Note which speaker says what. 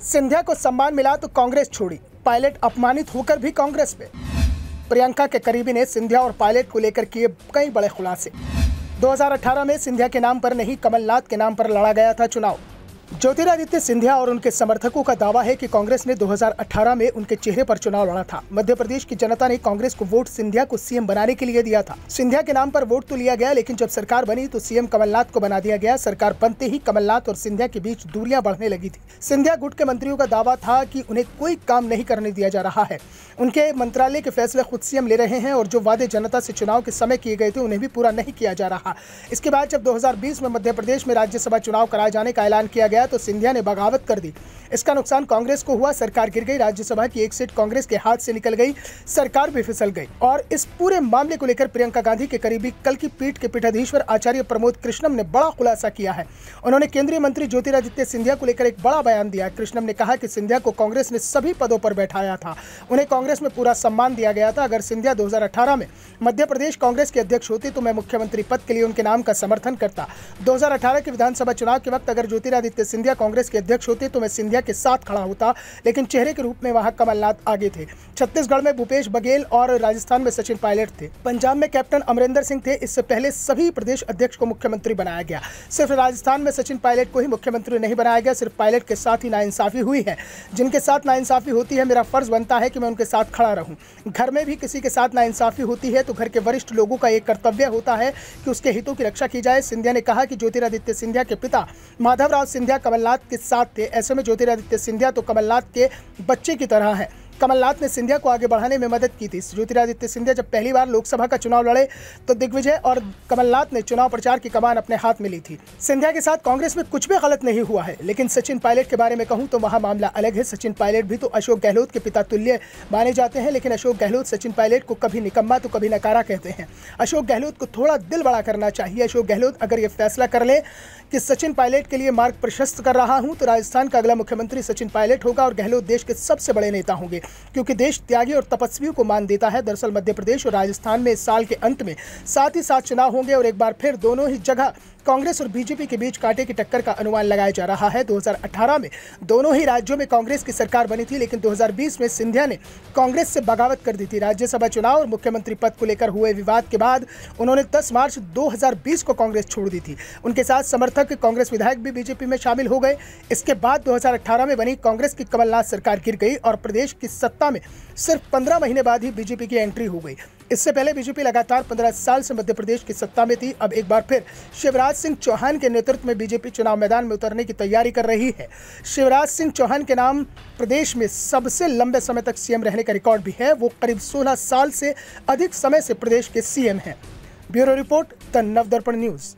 Speaker 1: सिंधिया को सम्मान मिला तो कांग्रेस छोड़ी, पायलट अपमानित होकर भी कांग्रेस पे। प्रियंका के करीबी ने सिंधिया और पायलट को लेकर किए कई बड़े खुलासे। 2018 में सिंधिया के नाम पर नहीं, कमलनाथ के नाम पर लड़ा गया था चुनाव। ज्योतिरादित्य सिंधिया और उनके समर्थकों का दावा है कि कांग्रेस ने 2018 में उनके चेहरे पर चुनाव लड़ा था। मध्य प्रदेश की जनता ने कांग्रेस को वोट सिंधिया को सीएम बनाने के लिए दिया था। सिंधिया के नाम पर वोट तो लिया गया, लेकिन जब सरकार बनी तो सीएम कमलनाथ को बना दिया गया। सरकार बनते ही कमलनाथ और सिंधिया के बीच दूरियां बढ़ने लगी थी। सिंधिया गुट के मंत्रियों का दावा था कि उन्हें कोई काम नहीं करने दिया जा रहा है, उनके मंत्रालय के फैसले खुद सीएम ले रहे हैं और जो वादे जनता से चुनाव के समय किए गए थे उन्हें भी पूरा नहीं किया जा रहा। इसके बाद जब 2020 में मध्य प्रदेश में राज्यसभा चुनाव कराए जाने का ऐलान किया गया तो सिंधिया ने बगावत कर दी। इसका नुकसान कांग्रेस को हुआ, सरकार गिर गई, राज्यसभा की एक सीट कांग्रेस के हाथ से निकल गई, सरकार भी फिसल गई। और इस पूरे मामले को लेकर प्रियंका गांधी के करीबी कल की पीठ के पीठाधीश्वर आचार्य प्रमोद कृष्णम ने बड़ा खुलासा किया है। उन्होंने केंद्रीय मंत्री ज्योतिरादित्य सिंधिया को लेकर एक बड़ा बयान दिया। कृष्णम ने कहा कि सिंधिया को कांग्रेस ने सभी पदों पर बैठाया था, उन्हें कांग्रेस में पूरा सम्मान दिया गया था। अगर सिंधिया 2018 में मध्य प्रदेश कांग्रेस के अध्यक्ष होते तो मैं मुख्यमंत्री पद के लिए उनके नाम का समर्थन करता। 2018 के विधानसभा चुनाव के वक्त अगर ज्योतिरादित्य सिंधिया कांग्रेस के अध्यक्ष होते तो मैं सिंधिया के साथ खड़ा होता, लेकिन चेहरे के रूप में वहां कमलनाथ आगे थे। छत्तीसगढ़ में भूपेश बघेल और राजस्थान में सचिन पायलट थे। पंजाब में कैप्टन अमरिंदर सिंह थे। इससे पहले सभी प्रदेश अध्यक्ष को मुख्यमंत्री बनाया गया। सिर्फ राजस्थान में सचिन पायलट को ही मुख्यमंत्री नहीं बनाया गया। सिर्फ पायलट के साथ ही नाइंसाफी हुई है। जिनके साथ नाइंसाफी होती है, मेरा फर्ज बनता है कि मैं उनके साथ खड़ा रहूं। घर में भी किसी के साथ नाइंसाफी होती है तो घर के वरिष्ठ लोगों का एक कर्तव्य होता है कि उसके हितों की रक्षा की जाए। सिंधिया ने कहा कि ज्योतिरादित्य सिंधिया के पिता माधवराव सिंधिया कमलनाथ के साथ थे। ऐसे में ज्योतिरादित्य सिंधिया तो कमलनाथ के बच्चे की तरह है। कमलनाथ ने सिंधिया को आगे बढ़ाने में मदद की थी। ज्योतिरादित्य सिंधिया जब पहली बार लोकसभा का चुनाव लड़े तो दिग्विजय और कमलनाथ ने चुनाव प्रचार की कमान अपने हाथ में ली थी। सिंधिया के साथ कांग्रेस में कुछ भी गलत नहीं हुआ है, लेकिन सचिन पायलट के बारे में कहूं तो वहां मामला अलग है। सचिन पायलट भी तो अशोक गहलोत के पिता तुल्य माने जाते हैं, लेकिन अशोक गहलोत सचिन पायलट को कभी निकम्मा तो कभी नकारा कहते हैं। अशोक गहलोत को थोड़ा दिल बड़ा करना चाहिए। अशोक गहलोत अगर ये फैसला कर ले कि सचिन पायलट के लिए मार्ग प्रशस्त कर रहा हूं तो राजस्थान का अगला मुख्यमंत्री सचिन पायलट होगा और गहलोत देश के सबसे बड़े नेता होंगे, क्योंकि देश त्यागी और तपस्वियों को मान देता है। दरअसल मध्य प्रदेश और राजस्थान में इस साल के अंत में साथ ही साथ चुनाव होंगे और एक बार फिर दोनों ही जगह कांग्रेस और बीजेपी के बीच कांटे की टक्कर का अनुमान लगाया जा रहा है। 2018 में दोनों ही राज्यों में कांग्रेस की सरकार बनी थी, लेकिन 2020 में सिंधिया ने कांग्रेस से बगावत कर दी थी। राज्यसभा चुनाव और मुख्यमंत्री पद को लेकर हुए विवाद के बाद उन्होंने 10 मार्च 2020 को कांग्रेस छोड़ दी थी। उनके साथ समर्थक कांग्रेस विधायक भी बीजेपी में शामिल हो गए। इसके बाद 2018 में बनी कांग्रेस की कमलनाथ सरकार गिर गई और प्रदेश की सत्ता में सिर्फ 15 महीने बाद ही बीजेपी की एंट्री हो गई। इससे पहले बीजेपी लगातार 15 साल से मध्य प्रदेश की सत्ता में थी। अब एक बार फिर शिवराज सिंह चौहान के नेतृत्व में बीजेपी चुनाव मैदान में उतरने की तैयारी कर रही है। शिवराज सिंह चौहान के नाम प्रदेश में सबसे लंबे समय तक सीएम रहने का रिकॉर्ड भी है। वो करीब 16 साल से अधिक समय से प्रदेश के सीएम हैं। Bureau report, the Navdarpan news.